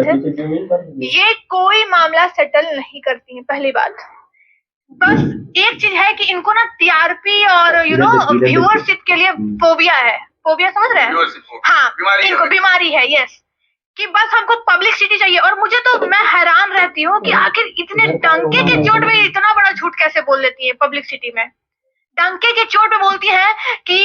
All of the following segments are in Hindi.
बात है, ये कोई मामला सेटल नहीं करती है। पहली बात, बस एक चीज है कि इनको ना टीआरपी और व्यूअरशिप के लिए फोबिया है। फोबिया समझ रहे हैं? हाँ, इनको बीमारी है। यस, कि बस हमको पब्लिसिटी चाहिए। और मुझे तो मैं हैरान रहती हूँ कि आखिर इतने डंके के चोट में इतना बड़ा झूठ कैसे बोल लेती है पब्लिसिटी में। डंके के चोट पे बोलती है कि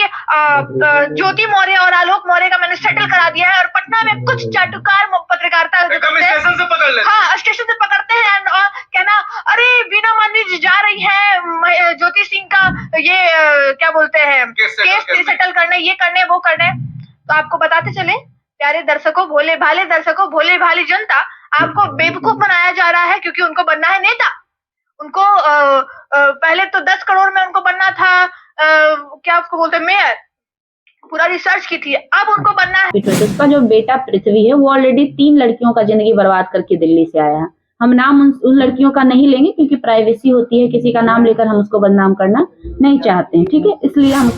ज्योति मौर्य और आलोक मौर्य का मैंने सेटल करा दिया है, और पटना में कुछ चाटुकार पत्रकारिता स्टेशन से पकड़ लेते हैं। हाँ, स्टेशन से पकड़ते हैं और कहना, अरे वीणा मानी जी जा रही है ज्योति सिंह का ये क्या बोलते हैं केस सेटल करने, ये करने वो करने। तो आपको बताते चले प्यारे दर्शकों, भोले भाले दर्शकों, भोले भाली जनता, आपको बेवकूफ बनाया जा रहा है क्योंकि उनको बनना है नेता। उनको पहले तो 10 करोड़ में उनको बनना था क्या उसको बोलते हैं मेयर, पूरा रिसर्च की थी, अब उनको बनना है। उसका जो बेटा पृथ्वी है वो ऑलरेडी 3 लड़कियों का जिंदगी बर्बाद करके दिल्ली से आया है। हम नाम उन लड़कियों का नहीं लेंगे क्योंकि प्राइवेसी होती है, किसी का नाम लेकर हम उसको बदनाम करना नहीं चाहते हैं, ठीक है। इसलिए हम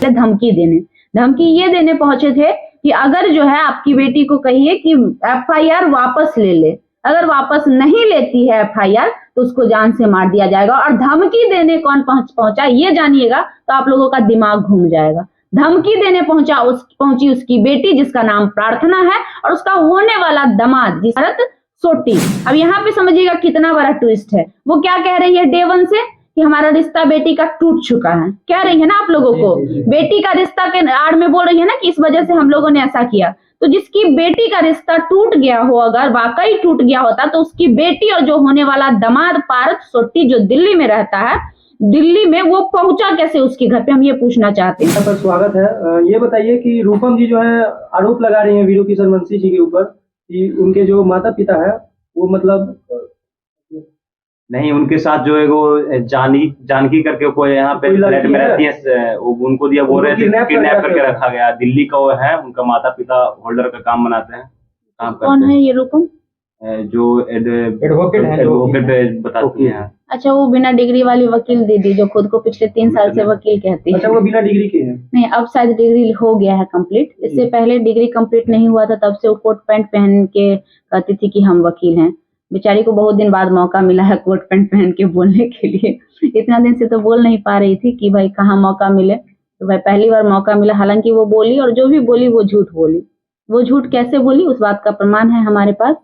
धमकी ये देने पहुंचे थे कि अगर जो है आपकी बेटी को कहिए कि FIR वापस ले ले, अगर वापस नहीं लेती है FIR तो उसको जान से मार दिया जाएगा। और धमकी देने कौन पहुंचा ये जानिएगा तो आप लोगों का दिमाग घूम जाएगा। धमकी देने पहुंची उसकी बेटी जिसका नाम प्रार्थना है और उसका होने वाला दामाद भरत सोटी। अब यहाँ पे समझिएगा कितना बड़ा ट्विस्ट है। वो क्या कह रही है डे 1 से कि हमारा रिश्ता बेटी का टूट चुका है, कह रही है ना आप लोगों को। बेटी का रिश्ता के आड़ में बोल रही है ना कि इस वजह से हम लोगों ने ऐसा किया। तो जिसकी बेटी का रिश्ता टूट गया हो, अगर वाकई टूट गया होता, तो उसकी बेटी और जो होने वाला दामाद पारस सोटी जो दिल्ली में रहता है, दिल्ली में वो पहुंचा कैसे उसके घर पे, हम ये पूछना चाहते हैं। पर स्वागत है। ये बताइए कि रूपम जी जो है आरोप लगा रही है वीडियो किशन वंशी जी के ऊपर कि उनके जो माता पिता है वो मतलब नहीं, उनके साथ जो है वो जानकी करके कोई यहाँ पे फ्लैट में रहती है, उनको दिया, वो किडनैप करके रखा गया। दिल्ली का वो है, उनका माता पिता होल्डर का काम बनाते हैं, काम करते हैं। कौन है ये रूपम? जो एडवोकेट बताती है। अच्छा, वो बिना डिग्री वाली वकील दीदी जो खुद को पिछले 3 साल से वकील कहती है। अच्छा, वो बिना डिग्री की है? नहीं, अब शायद डिग्री हो गया है कंप्लीट। इससे पहले डिग्री कंप्लीट नहीं हुआ था, तब से वो कोट पैंट पहन के कहती थी कि हम वकील हैं। बेचारी को बहुत दिन बाद मौका मिला है कोट पैंट पहन के बोलने के लिए। इतना दिन से तो बोल नहीं पा रही थी कि भाई कहाँ मौका मिले, तो भाई पहली बार मौका मिला। हालांकि वो बोली, और जो भी बोली वो झूठ बोली। वो झूठ कैसे बोली उस बात का प्रमाण है हमारे पास।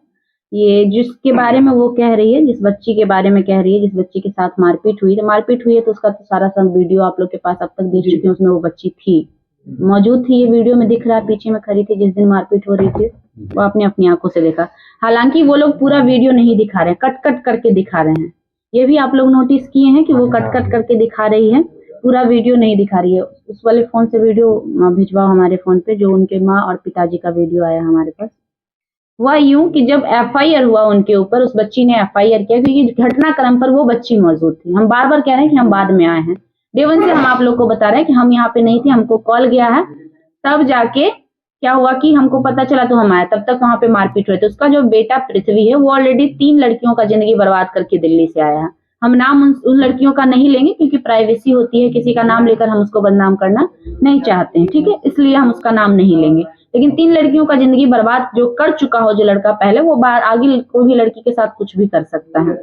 ये जिसके बारे में वो कह रही है, जिस बच्ची के बारे में कह रही है, जिस बच्ची के साथ मारपीट हुई है, तो उसका तो सारा सब वीडियो आप लोग के पास अब तक देख चुके हैं। उसमें वो बच्ची थी, मौजूद थी, ये वीडियो में दिख रहा है, पीछे में खड़ी थी जिस दिन मारपीट हो रही थी। वो आपने अपनी आंखों से देखा। हालांकि वो लोग पूरा वीडियो नहीं दिखा रहे हैं, कट करके दिखा रहे हैं। ये भी आप लोग नोटिस किए हैं कि वो कट करके दिखा रही है, पूरा वीडियो नहीं दिखा रही है। उस वाले फोन से वीडियो भिजवाओ हमारे फोन पे, जो उनके माँ और पिताजी का वीडियो आया हमारे पास। वह यूं कि जब FIR हुआ उनके ऊपर, उस बच्ची ने FIR किया क्योंकि घटनाक्रम पर वो बच्ची मौजूद थी। हम बार बार कह रहे हैं कि हम बाद में आए हैं। डे 1 से हम आप लोग को बता रहे हैं कि हम यहाँ पे नहीं थे, हमको कॉल गया है, तब जाके क्या हुआ कि हमको पता चला तो हम आए। तब तक वहां पे मारपीट हुई। तो उसका जो बेटा पृथ्वी है वो ऑलरेडी 3 लड़कियों का जिंदगी बर्बाद करके दिल्ली से आया है। हम नाम उन लड़कियों का नहीं लेंगे क्योंकि प्राइवेसी होती है, किसी का नाम लेकर हम उसको बदनाम करना नहीं चाहते हैं, ठीक है। इसलिए हम उसका नाम नहीं लेंगे। लेकिन 3 लड़कियों का जिंदगी बर्बाद जो कर चुका हो जो लड़का पहले, वो आगे कोई भी लड़की के साथ कुछ भी कर सकता है।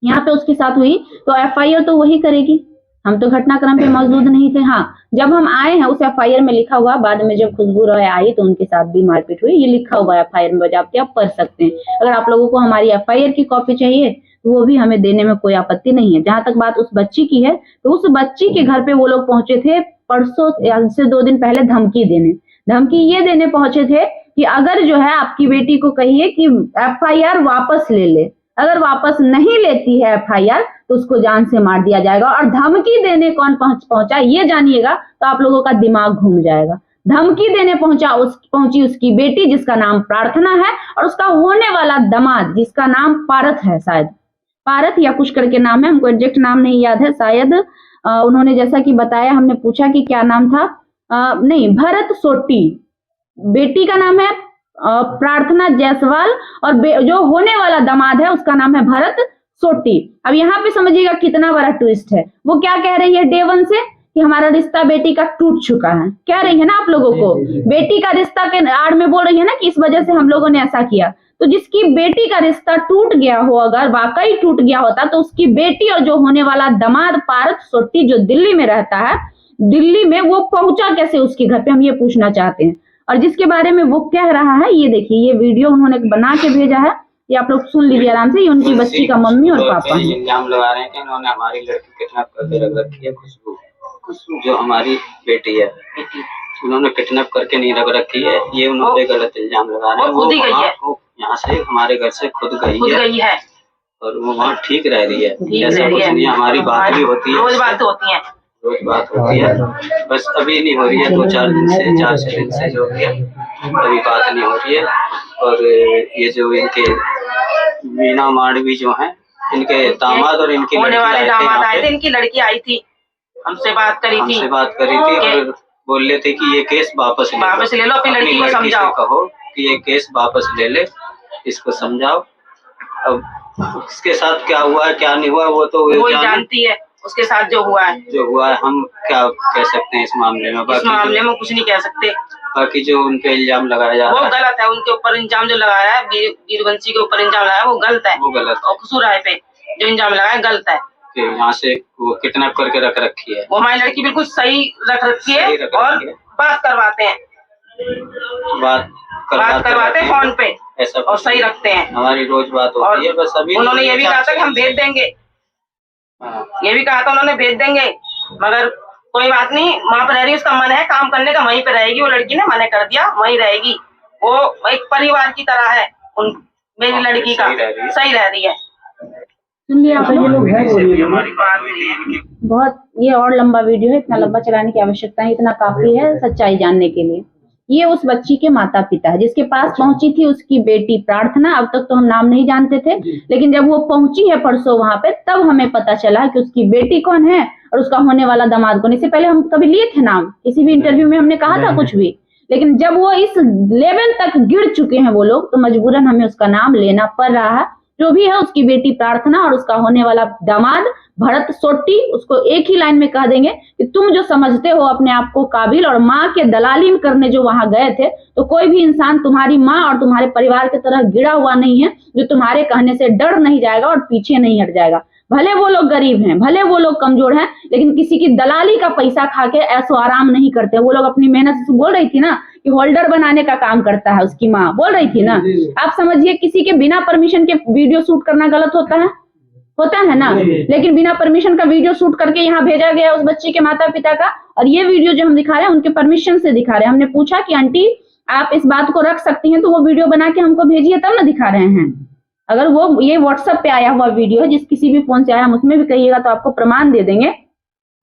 यहाँ पे उसके साथ हुई तो FIR तो वही करेगी। हम तो घटनाक्रम पे मौजूद नहीं थे। हाँ, जब हम आए हैं उस FIR में लिखा हुआ, बाद में जब खुशबू रॉय आई तो उनके साथ भी मारपीट हुई, ये लिखा हुआ है FIR में, बजाते आप पढ़ सकते हैं। अगर आप लोगों को हमारी FIR की कॉपी चाहिए तो वो भी हमें देने में कोई आपत्ति नहीं है। जहां तक बात उस बच्ची की है, तो उस बच्ची के घर पे वो लोग पहुंचे थे परसों से 2 दिन पहले धमकी ये देने पहुंचे थे कि अगर जो है आपकी बेटी को कहिए कि FIR वापस ले ले, अगर वापस नहीं लेती है FIR तो उसको जान से मार दिया जाएगा। और धमकी देने कौन पहुंचा ये जानिएगा तो आप लोगों का दिमाग घूम जाएगा। धमकी देने पहुंची उसकी बेटी जिसका नाम प्रार्थना है और उसका होने वाला दामाद जिसका नाम पारस है, शायद पारस या कुछ करके नाम है, हमको एग्जैक्ट नाम नहीं याद है। शायद उन्होंने जैसा कि बताया, हमने पूछा कि क्या नाम था, नहीं, भरत सोटी। बेटी का नाम है प्रार्थना जायसवाल और जो होने वाला दामाद है उसका नाम है भरत सोटी। अब यहाँ पे समझिएगा कितना बड़ा ट्विस्ट है। वो क्या कह रही है डे 1 से कि हमारा रिश्ता बेटी का टूट चुका है, कह रही है ना आप लोगों को। बेटी का रिश्ता के आड़ में बोल रही है ना कि इस वजह से हम लोगों ने ऐसा किया। तो जिसकी बेटी का रिश्ता टूट गया हो, अगर वाकई टूट गया होता, तो उसकी बेटी और जो होने वाला दामाद पारस सोट्टी जो दिल्ली में रहता है, दिल्ली में वो पहुंचा कैसे उसके घर पे, हम ये पूछना चाहते हैं। और जिसके बारे में वो कह रहा है, ये देखिए, ये वीडियो उन्होंने बना के भेजा है, ये आप लोग सुन लीजिए आराम से। ये उनकी बच्ची का मम्मी और पापा है। इल्जाम लगा रहे हैं कि इन्होंने हमारी लड़की किडनैप करके रख रखी है, खुशबू जो हमारी बेटी है, उन्होंने किडनैप करके नहीं रख रखी है। ये उन्होंने गलत इल्जाम लगा रहे हैं। वो यहाँ से हमारे घर से खुद गई है और वो वहाँ ठीक रह रही है, ऐसा कुछ नहीं। हमारी बात भी होती है, रोज बात होती है, बस अभी नहीं हो रही है। 4 दिन से जो है अभी बात नहीं हो रही है। और ये जो इनके मीना मांडवी जो है, इनके दामाद और इनकी होने वाले दामाद आए थे, इनकी लड़की आई थी, हमसे बात करी थी और बोल रहे थे कि ये केस वापस ले लो, अपनी लड़की को समझाओ, कहो कि ये केस वापस ले ले, इसको समझाओ। अब उसके साथ क्या हुआ है क्या नहीं हुआ वो तो वो जानती है, उसके साथ जो हुआ है हम क्या कह सकते हैं इस मामले में। इस मामले में कुछ नहीं कह सकते। बाकी जो उनके इल्जाम लगाया जा रहा है वो गलत है। उनके ऊपर इल्जाम जो लगाया है, वीरवंशी के ऊपर इल्जाम लगाया है, वो गलत है। और खुशबू राय पे जो इल्जाम लगाया गलत है। यहाँ से वो किडनैप करके रख रखी है, वो हमारी लड़की बिल्कुल सही रख रखी है और बात करवाते हैं, बात करवाते हैं फोन पे ऐसा और सही रखते हैं। हमारी रोज बात होती है। बस अभी उन्होंने ये भी कहा था कि हम भेज देंगे, ये भी कहा था उन्होंने भेज देंगे, मगर कोई बात नहीं, वहाँ पे रह रही, उसका मन है काम करने का, वहीं पे रहेगी। वो लड़की ने मना कर दिया, वहीं रहेगी। वो एक परिवार की तरह है, मेरी लड़की का सही रह रही है। सुनिए आप बहुत, ये और लंबा वीडियो है, इतना लंबा चलाने की आवश्यकता है, इतना काफी है सच्चाई जानने के लिए। ये उस बच्ची के माता पिता है जिसके पास पहुंची थी उसकी बेटी प्रार्थना। अब तक तो हम नाम नहीं जानते थे, लेकिन जब वो पहुंची है परसों वहां पे, तब हमें पता चला कि उसकी बेटी कौन है और उसका होने वाला दामाद कौन। इससे पहले हम कभी लिए थे नाम, किसी भी इंटरव्यू में हमने कहा था कुछ भी, लेकिन जब वो इस लेवल तक गिर चुके हैं वो लोग, तो मजबूरन हमें उसका नाम लेना पड़ रहा है। जो भी है उसकी बेटी प्रार्थना और उसका होने वाला दामाद भरत सोट्टी, उसको एक ही लाइन में कह देंगे कि तुम जो समझते हो अपने आप को काबिल और माँ के दलाली करने जो वहां गए थे, तो कोई भी इंसान तुम्हारी माँ और तुम्हारे परिवार की तरह गिरा हुआ नहीं है जो तुम्हारे कहने से डर नहीं जाएगा और पीछे नहीं हट जाएगा। भले वो लोग गरीब हैं, भले वो लोग कमजोर हैं, लेकिन किसी की दलाली का पैसा खा के ऐसो आराम नहीं करते। वो लोग अपनी मेहनत से, बोल रही थी ना कि होल्डर बनाने का काम करता है उसकी माँ, बोल रही थी ना। आप समझिए किसी के बिना परमिशन के वीडियो शूट करना गलत होता है ना, लेकिन बिना परमिशन का वीडियो शूट करके यहाँ भेजा गया उस बच्ची के माता पिता का। और ये वीडियो जो हम दिखा रहे हैं उनके परमिशन से दिखा रहे हैं। हमने पूछा कि आंटी आप इस बात को रख सकती हैं, तो वो वीडियो बना के हमको भेजिए, तब ना दिखा रहे हैं। अगर वो ये व्हाट्सएप पे आया हुआ वीडियो है, जिस किसी भी फोन से आया, हम उसमें भी कहिएगा तो आपको प्रमाण दे देंगे।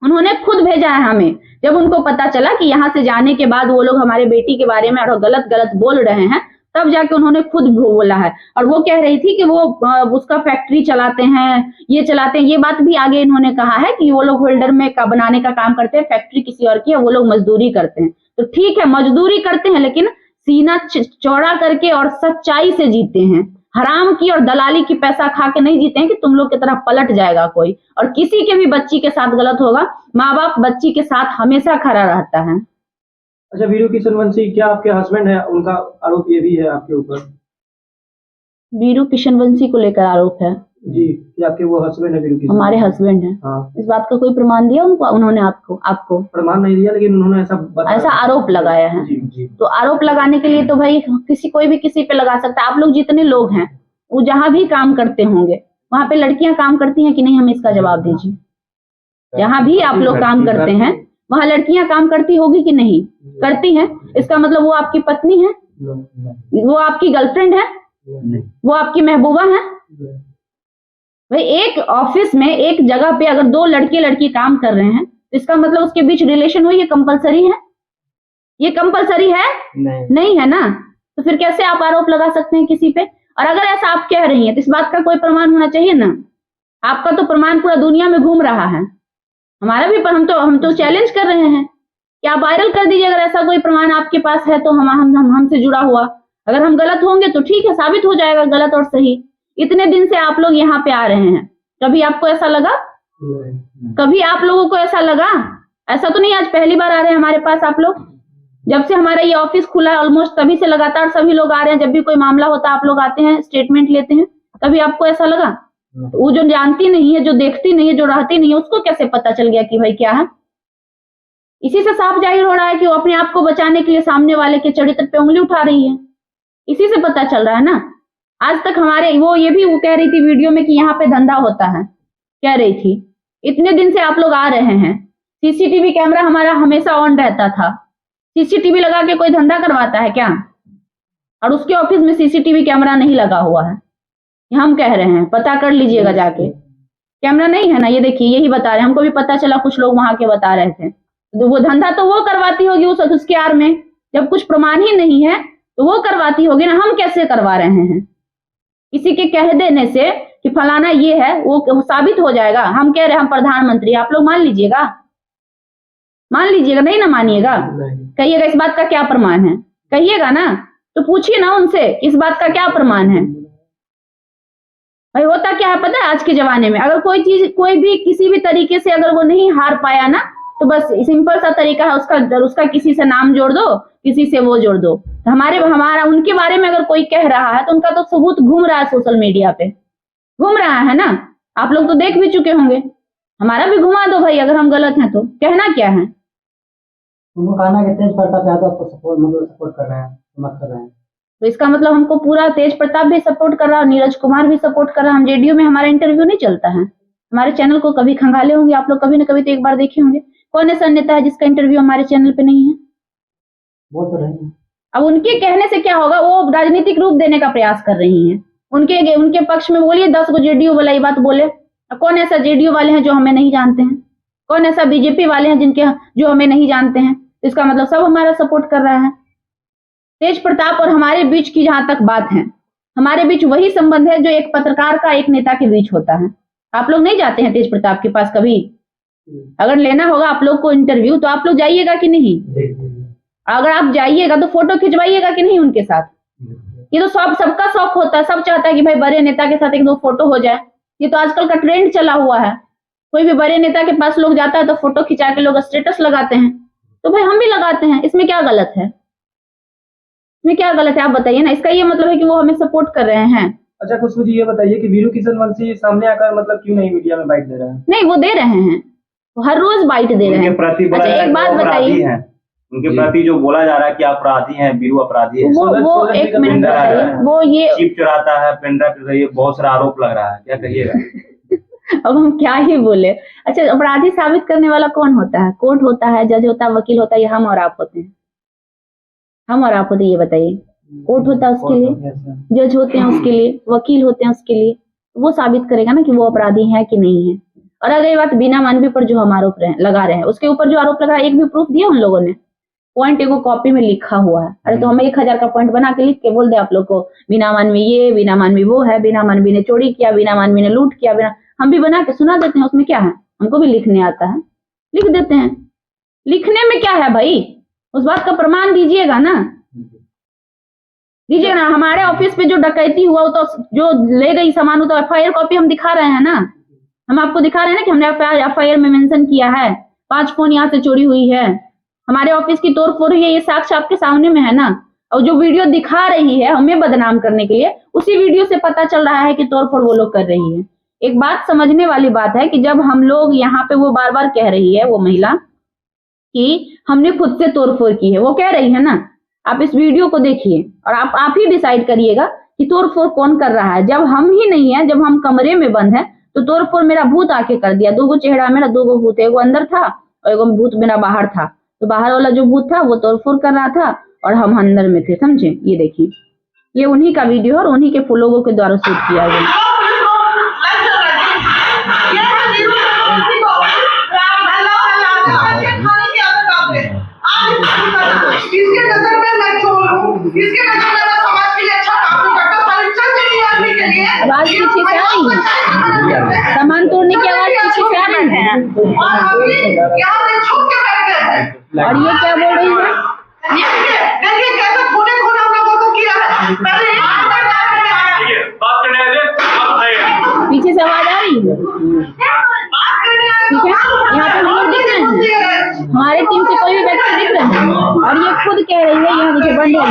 उन्होंने खुद भेजा है हमें, जब उनको पता चला कि यहाँ से जाने के बाद वो लोग हमारे बेटी के बारे में और गलत बोल रहे हैं, तब जाके उन्होंने खुद बोला है। और वो कह रही थी कि वो उसका फैक्ट्री चलाते हैं, ये चलाते हैं। ये बात भी आगे इन्होंने कहा है कि वो लोग होल्डर में का बनाने का काम करते हैं, फैक्ट्री किसी और की है, वो लोग मजदूरी करते हैं। तो ठीक है, मजदूरी करते हैं, लेकिन सीना चौड़ा करके और सच्चाई से जीते हैं। हराम की और दलाली की पैसा खा के नहीं जीते हैं कि तुम लोग की तरह पलट जाएगा कोई। और किसी के भी बच्ची के साथ गलत होगा, माँ बाप बच्ची के साथ हमेशा खड़ा रहता है। अच्छा, वीरू किशन वंशी क्या आपके हस्बैंड है? उनका आरोप ये भी है आपके ऊपर। वीरू किशन वंशी को लेकर आरोप है जी कि आपके वो हस्बैंड है वीरू किशन? हमारे हस्बैंड है। हाँ। इस बात का कोई प्रमाण दिया उन्होंने आपको? प्रमाण नहीं दिया, लेकिन उन्होंने ऐसा आरोप लगाया है। जी। तो आरोप लगाने के लिए तो भाई कोई भी किसी पे लगा सकता है। आप लोग जितने लोग हैं, वो जहां भी काम करते होंगे, वहां पे लड़कियां काम करती हैं कि नहीं, हमें इसका जवाब दीजिए। जहां भी आप लोग काम करते हैं, वहां लड़कियां काम करती होगी कि नहीं करती हैं? इसका मतलब वो आपकी पत्नी है, वो आपकी गर्लफ्रेंड है, वो आपकी महबूबा है? भाई एक ऑफिस में, एक जगह पे अगर 2 लड़की काम कर रहे हैं, तो इसका मतलब उसके बीच रिलेशन हुई, ये कंपलसरी है? ये कंपलसरी है? नहीं है ना। तो फिर कैसे आप आरोप लगा सकते हैं किसी पे? और अगर ऐसा आप कह रही हैं तो इस बात का कोई प्रमाण होना चाहिए ना। आपका तो प्रमाण पूरा दुनिया में घूम रहा है, हमारा भी, पर हम तो चैलेंज कर रहे हैं कि आप वायरल कर दीजिए अगर ऐसा कोई प्रमाण आपके पास है तो। हमसे जुड़ा हुआ, अगर हम गलत होंगे तो ठीक है, साबित हो जाएगा गलत और सही। इतने दिन से आप लोग यहाँ पे आ रहे हैं, कभी आपको ऐसा लगा? कभी आप लोगों को ऐसा लगा? ऐसा तो नहीं आज पहली बार आ रहे हैं हमारे पास आप लोग। जब से हमारा ये ऑफिस खुला है ऑलमोस्ट तभी से लगातार सभी लोग आ रहे हैं। जब भी कोई मामला होता है आप लोग आते हैं, स्टेटमेंट लेते हैं, तभी आपको ऐसा लगा? तो वो जो जानती नहीं है, जो देखती नहीं है, जो रहती नहीं है, उसको कैसे पता चल गया कि भाई क्या है? इसी से साफ जाहिर हो रहा है कि वो अपने आप को बचाने के लिए सामने वाले के चरित्र पे उंगली उठा रही है। इसी से पता चल रहा है ना। आज तक हमारे वो कह रही थी वीडियो में कि यहाँ पे धंधा होता है, कह रही थी। इतने दिन से आप लोग आ रहे हैं, सीसीटीवी कैमरा हमारा हमेशा ऑन रहता था। सीसीटीवी लगा के कोई धंधा करवाता है क्या? और उसके ऑफिस में सीसीटीवी कैमरा नहीं लगा हुआ है, हम कह रहे हैं, पता कर लीजिएगा जाके। कैमरा नहीं है ना, ये देखिए, यही बता रहे हैं। हमको भी पता चला, कुछ लोग वहां के बता रहे थे। तो वो धंधा तो वो करवाती होगी उसके आड़ में, जब कुछ प्रमाण ही नहीं है तो वो करवाती होगी ना। हम कैसे करवा रहे हैं? किसी के कह देने से कि फलाना ये है, वो साबित हो जाएगा। हम कह रहे हैं हम प्रधानमंत्री, आप लोग मान लीजिएगा? मान लीजिएगा? नहीं ना मानिएगा? कहिएगा इस बात का क्या प्रमाण है, कहिएगा ना। तो पूछिए ना उनसे, इस बात का क्या प्रमाण है? भाई होता क्या है पता है, आज के जमाने में अगर कोई चीज, कोई भी किसी भी तरीके से अगर वो नहीं हार पाया ना, तो बस सिंपल सा तरीका है, उसका किसी से नाम जोड़ दो, किसी से वो जोड़ दो। तो हमारा उनके बारे में अगर कोई कह रहा है तो उनका तो सबूत घूम रहा है, सोशल मीडिया पे घूम रहा है ना। आप लोग तो देख भी चुके होंगे। हमारा भी घुमा दो भाई, अगर हम गलत हैं तो। कहना क्या है? उनको कहना कि तेज प्रताप यादव को सपोर्ट कर रहे हैं, मत कर रहे हैं। तो इसका मतलब हमको पूरा तेज प्रताप भी सपोर्ट कर रहा है, नीरज कुमार भी सपोर्ट कर रहा है। हम जेडीयू में हमारा इंटरव्यू नहीं चलता है। हमारे चैनल को कभी खंगाले होंगे आप लोग, कभी न कभी तो एक बार देखे होंगे। कौन ऐसा नेता है जिसका इंटरव्यू हमारे चैनल पे नहीं है? वो तो नहीं। अब उनके कहने से क्या होगा? वो राजनीतिक रूप देने का प्रयास कर रही हैं। उनके पक्ष में बोलिए 10 को जेडीयू वाला ये बात बोले। कौन ऐसा जेडीयू वाले हैं जो हमें नहीं जानते हैं? कौन ऐसा बीजेपी वाले हैं जो हमें नहीं जानते हैं? इसका मतलब सब हमारा सपोर्ट कर रहा है। तेज प्रताप और हमारे बीच की जहां तक बात है, हमारे बीच वही संबंध है जो एक पत्रकार का एक नेता के बीच होता है। आप लोग नहीं जाते हैं तेज प्रताप के पास कभी? अगर लेना होगा आप लोग को इंटरव्यू तो आप लोग जाइएगा कि नहीं? अगर आप जाइएगा तो फोटो खिंचवाइएगा कि नहीं उनके साथ? ये तो सबका शौक होता है, सब चाहता है कि भाई बड़े नेता के साथ 1-2 फोटो हो जाए। ये तो आजकल का ट्रेंड चला हुआ है। कोई भी बड़े नेता के पास लोग जाता है तो फोटो खिंचा के लोग स्टेटस लगाते हैं। तो भाई हम भी लगाते हैं, इसमें क्या गलत है? इसमें क्या गलत है आप बताइए ना। इसका ये मतलब है कि वो हमें सपोर्ट कर रहे हैं। अच्छा खुशबू जी, ये बताइए कि वीरू किशन वंशी सामने आकर मतलब क्यों नहीं मीडिया में बाइट दे रहे हैं? नहीं, वो दे रहे हैं, वो हर रोज बाइट दे रहे हैं। अच्छा एक बात बताइए, उनके प्रति जो बोला जा रहा है कि अपराधी हैं, वीरू अपराधी है, वो एक मिनट बताइए, वो ये चिप चुराता है, पेनड्राइव, ये बहुत सारा आरोप लग रहा है, क्या कहिएगा? अब हम क्या ही बोले। अच्छा अपराधी साबित करने वाला कौन होता है? कोर्ट होता है, जज होता है, वकील होता है, या हम और आप होते हैं? हम और आप होते हैं, ये बताइए। कोर्ट होता है उसके लिए, जज होते हैं उसके लिए, वकील होते हैं उसके लिए। वो साबित करेगा ना कि वो अपराधी है कि नहीं है। और अगर ये बात बीना मानवी पर जो हम आरोप लगा रहे हैं, उसके ऊपर जो आरोप लगा, एक भी प्रूफ दिया उन लोगों ने? पॉइंट एगो कॉपी में लिखा हुआ है। अरे तो हमें 1000 का पॉइंट बना के लिख के बोल दे आप लोग को, बिना मानवी ये, बिना मानवी वो है, बिना मानवी ने चोरी किया, बिना मानवी ने लूट किया, हम भी बना के सुना देते हैं। उसमें क्या है? हमको भी लिखने आता है, लिख देते हैं। लिखने में क्या है भाई? उस बात का प्रमाण दीजिएगा ना, दीजिएगा ना। हमारे ऑफिस पे जो डकैती हुआ, वो तो जो ले गई सामान, वो तो FIR कॉपी हम दिखा रहे हैं ना। हम आपको दिखा रहे हैं ना कि हमने FIR में मेंशन किया है 5 फोन यहाँ से चोरी हुई है, हमारे ऑफिस की तोड़फोड़ हुई है, ये साक्ष्य आपके सामने में है ना। और जो वीडियो दिखा रही है हमें बदनाम करने के लिए, उसी वीडियो से पता चल रहा है कि तोड़फोड़ वो लोग कर रही है। एक बात समझने वाली बात है कि जब हम लोग यहाँ पे, वो बार बार कह रही है वो महिला कि हमने खुद से तोड़फोड़ की है, वो कह रही है ना। आप इस वीडियो को देखिए और आप ही डिसाइड करिएगा कि तोड़फोड़ कौन कर रहा है। जब हम ही नहीं है, जब हम कमरे में बंद है, तो तोड़फोड़ मेरा भूत आके कर दिया। 2 चेहरा मेरा, 2 भूत, एगो अंदर था और एगो भूत मेरा बाहर था। तो बाहर वाला जो भूत था वो तोड़फोड़ कर रहा था और हम अंदर में थे, समझे? ये देखिए, ये उन्हीं का वीडियो और उन्हीं के लोगों के द्वारा शूट किया गया। इसके नजर में मैं चोर हूँ, इसके नजर में मैं समाज के लिए अच्छा काम नहीं करता, सारी चंद मेरी आदमी के लिए आवाज पीछे से आ रही है, सामान तोड़ने की आवाज पीछे से आ रही है। और अभी यहाँ पे छुप के बैठ गए हैं। और ये क्या बोल रही है? देखिए कैसे खूने खूने हम लोगों को किया है। पहले पीछे से आवाज आ रही है, बात करने ठीक है, यहाँ पे हम लोग दिख रहे हैं, हमारे टीम से कोई भी व्यक्ति दिख रहे हैं, और ये खुद कह रही है, यहाँ देखिए बंद है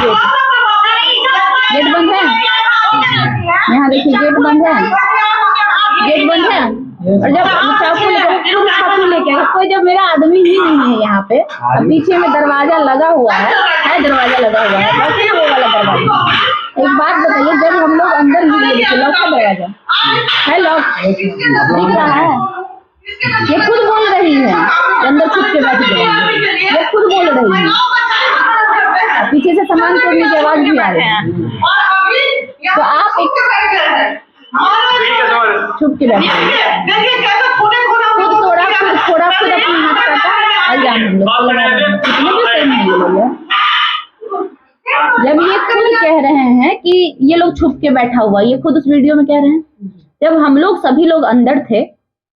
गेट बंद है, यहाँ देखिए गेट बंद है, गेट बंद है। और जब चाकू लेके कोई, जब मेरा आदमी ही नहीं है यहाँ पे, और पीछे में दरवाजा लगा हुआ है, दरवाजा लगा हुआ है, वैसे वो वाला दरवाजा। एक बात बताइए, जब हम लोग अंदर ही लॉक का दरवाजा है, लॉक दिख रहा है, ये खुद बोल रही है, अंदर छुप के बैठ गए, ये खुद बोल रही है, पीछे से सामान तोड़ने की आवाज भी आ रही है, तो आप एक छुप के बैठे खुद तोड़ा, खुद फोड़ा, खुद अपने हाथ काटा, अजान हम लोग कितने भी सही नहीं बोले। जब ये खुद कह रहे हैं कि ये लोग छुप के बैठा हुआ, ये खुद उस वीडियो में कह रहे हैं, जब हम लोग सभी लोग अंदर थे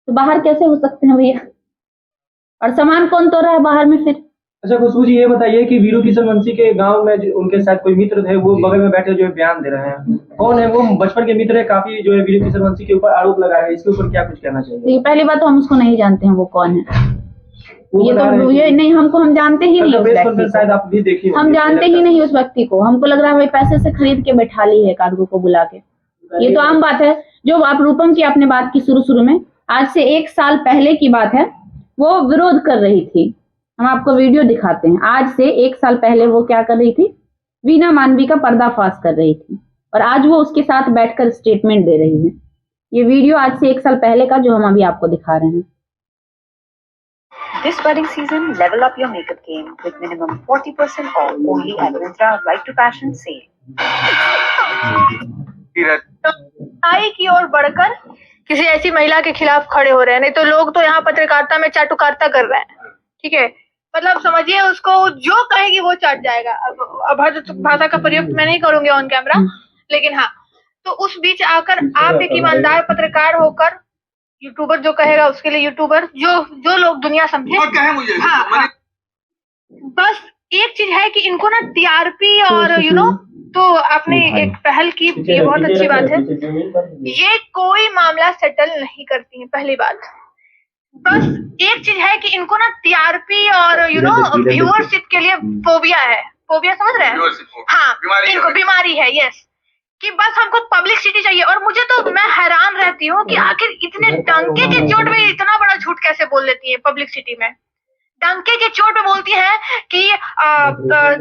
तो बाहर कैसे हो सकते हैं भैया? और सामान कौन तोड़ रहा है बाहर में फिर? अच्छा खुशबू जी, ये बताइए कि वीरू किशन वंशी के गांव में उनके साथ कोई मित्र थे, वो बगल में बैठे जो है बयान दे रहे हैं, कौन है वो? बचपन के मित्र है, काफी जो है वीरू किशन वंशी के ऊपर आरोप लगा है, इसके ऊपर क्या कुछ कहना चाहिए? पहली बात तो हम उसको नहीं जानते हैं वो कौन है, ये तो ये नहीं, हमको हम जानते ही नहीं उस व्यक्ति को, शायद आप भी देखिए, हम जानते ही नहीं उस व्यक्ति को, हमको लग रहा है भाई पैसे से खरीद के बैठा ली है कार्गो को बुला के। ये तो आम बात है। जो आप रूपम की आपने बात की शुरू में, आज से 1 साल पहले की बात है, वो विरोध कर रही थी, हम आपको वीडियो दिखाते हैं। आज से 1 साल पहले वो क्या कर रही थी? वीना मानवी का पर्दाफाश कर रही थी, और आज वो उसके साथ बैठकर स्टेटमेंट दे रही है। ये वीडियो आज से 1 साल पहले का जो हम अभी आपको दिखा रहे हैं। This wedding season, level up your makeup game with minimum 40% off only at Myntra Right to Passion sale. आई की ओर बढ़कर किसी ऐसी महिला के खिलाफ खड़े हो रहे हैं, नहीं तो लोग तो यहाँ पत्रकारिता में चाटुकारिता कर रहे हैं, ठीक है, मतलब समझिए उसको जो कहेगी वो चाट जाएगा। अब भाषा का प्रयोग मैं नहीं करूंगी ऑन कैमरा, लेकिन हाँ, तो उस बीच आकर आप एक ईमानदार पत्रकार होकर, यूट्यूबर जो कहेगा उसके लिए यूट्यूबर, जो लोग दुनिया समझे, हाँ, बस एक चीज है कि इनको ना टीआरपी और तो आपने एक पहल की, ये बहुत अच्छी बात है। ये कोई मामला सेटल नहीं करती है, पहली बात। बस एक चीज है कि इनको ना टीआरपी और व्यूअरशिप के लिए फोबिया है, फोबिया समझ रहे हैं? हाँ, इनको बीमारी है, यस, कि बस हमको पब्लिसिटी चाहिए। और मुझे तो, मैं हैरान रहती हूँ कि आखिर इतने डंके के चोट में इतना बड़ा झूठ कैसे बोल लेती है पब्लिसिटी में। डंके के चोट में बोलती है कि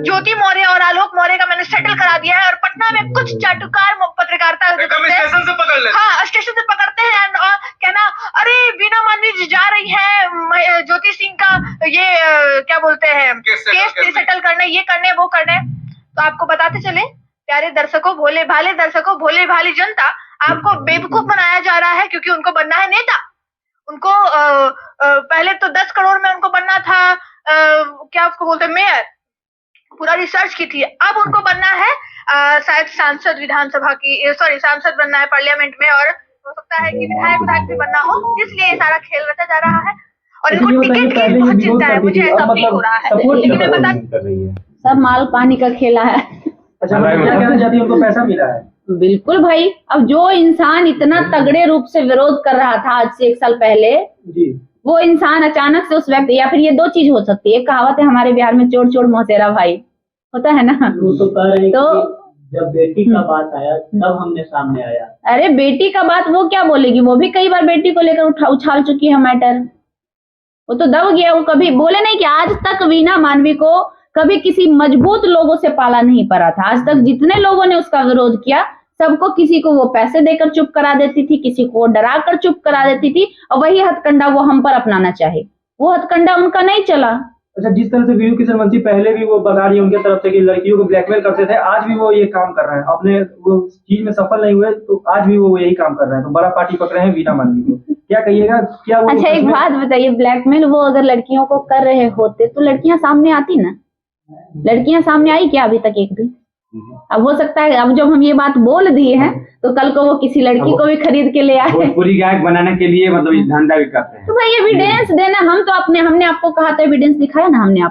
ज्योति मौर्य और आलोक मौर्य का मैंने सेटल करा दिया है, और पटना में कुछ चाटुकार पत्रकारिता स्टेशन से पकड़ लेते हैं, हाँ, स्टेशन से पकड़ते हैं, और कहना अरे वीना मानवी जी जा रही है ज्योति सिंह का ये क्या बोलते हैं केस सेटल करने, ये करने वो करने। तो आपको बताते चले प्यारे दर्शकों, भोले भाले दर्शकों, भोले भाली जनता, आपको बेवकूफ बनाया जा रहा है, क्योंकि उनको बनना है नेता। उनको पहले तो 10 करोड़ में उनको बनना था, क्या उसको बोलते हैं, मेयर, पूरा रिसर्च की थी। अब उनको बनना है शायद सांसद, विधानसभा की, सॉरी, सांसद बनना है पार्लियामेंट में, और हो सकता है कि विधायक भी बनना हो, इसलिए ये सारा खेल रचा जा रहा है। और इनको टिकट की बहुत चिंता है, मुझे ऐसा फील हो रहा है, लेकिन मैं बता, सब माल पानी का खेला है। अच्छा, क्या कहना चाहती है, उनको पैसा मिला है? बिल्कुल भाई, अब जो इंसान इतना तगड़े रूप से विरोध कर रहा था आज से 1 साल पहले जी, वो इंसान अचानक से उस व्यक्ति, या फिर ये 2 चीज हो सकती है। एक कहावत है हमारे बिहार में, चोर चोर मौसेरा भाई, होता है ना, तो कह रहे तो जब बेटी का बात आया तब हमने सामने आया। अरे बेटी का बात वो क्या बोलेगी, वो भी कई बार बेटी को लेकर उछाल चुकी है मैटर, वो तो दब गया। वो कभी बोले नहीं कि आज तक वीना मानवी को कभी किसी मजबूत लोगों से पाला नहीं पड़ा था। आज तक जितने लोगों ने उसका विरोध किया, सबको किसी को वो पैसे देकर चुप करा देती थी, किसी को डरा कर चुप करा देती थी, और वही हथकंडा वो हम पर अपनाना चाहे, वो हथकंडा उनका नहीं चला। अच्छा, जिस तरह से वीरू किशन वंशी पहले भी वो बता रही है उनके तरफ से कि लड़कियों को ब्लैकमेल करते थे, आज भी वो ये काम कर रहे हैं, अपने वो चीज में सफल नहीं हुए तो आज भी वो यही काम कर रहे हैं, तो बड़ा पार्टी पकड़े हैं वीना मानवी को, क्या कहिएगा? क्या वो अच्छा, एक बात बताइए, ब्लैकमेल वो अगर लड़कियों को कर रहे होते तो लड़कियां सामने आती ना? लड़कियां सामने आई क्या अभी तक एक भी? अब हो सकता है, अब जब हम ये बात बोल दिए हैं तो कल को वो किसी लड़की को भी खरीद के ले आए, पूरी गायक बनाने के लिए, मतलब धंधा भी करते हैं। तो भाई एविडेंस देना, हम तो हमने आपको कहा था, एविडेंस दिखाया ना हमने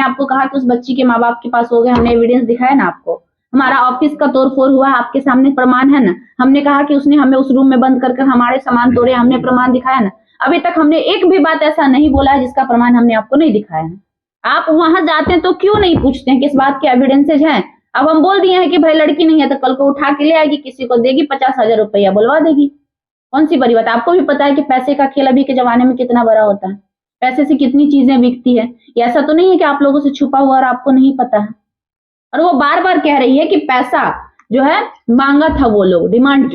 आपको कहा कि उस बच्ची के माँ बाप के पास हो गए, हमने एविडेंस दिखाया ना आपको। हमारा ऑफिस का तोड़फोड़ हुआ है, आपके सामने प्रमाण है ना। हमने कहा कि उसने हमें उस रूम में बंद कर हमारे सामान तोड़े, हमने प्रमाण दिखाया ना। अभी तक हमने एक भी बात ऐसा नहीं बोला है जिसका प्रमाण हमने आपको नहीं दिखाया है। आप वहां जाते हैं तो क्यों नहीं पूछते हैं किस बात के एविडेंसेज हैं? अब हम बोल दिए हैं कि भाई लड़की नहीं है तो कल को उठा के ले आएगी, किसी को देगी 50,000 रुपया बुलवा देगी। कौन सी बड़ी बात? आपको भी पता है कि पैसे का खेल अभी के जमाने में कितना बड़ा होता है, पैसे से कितनी चीजें बिकती है। ऐसा तो नहीं है कि आप लोगों से छुपा हुआ और आपको नहीं पता है। और वो बार बार कह रही है कि पैसा जो है मांगा था, वो लोग डिमांड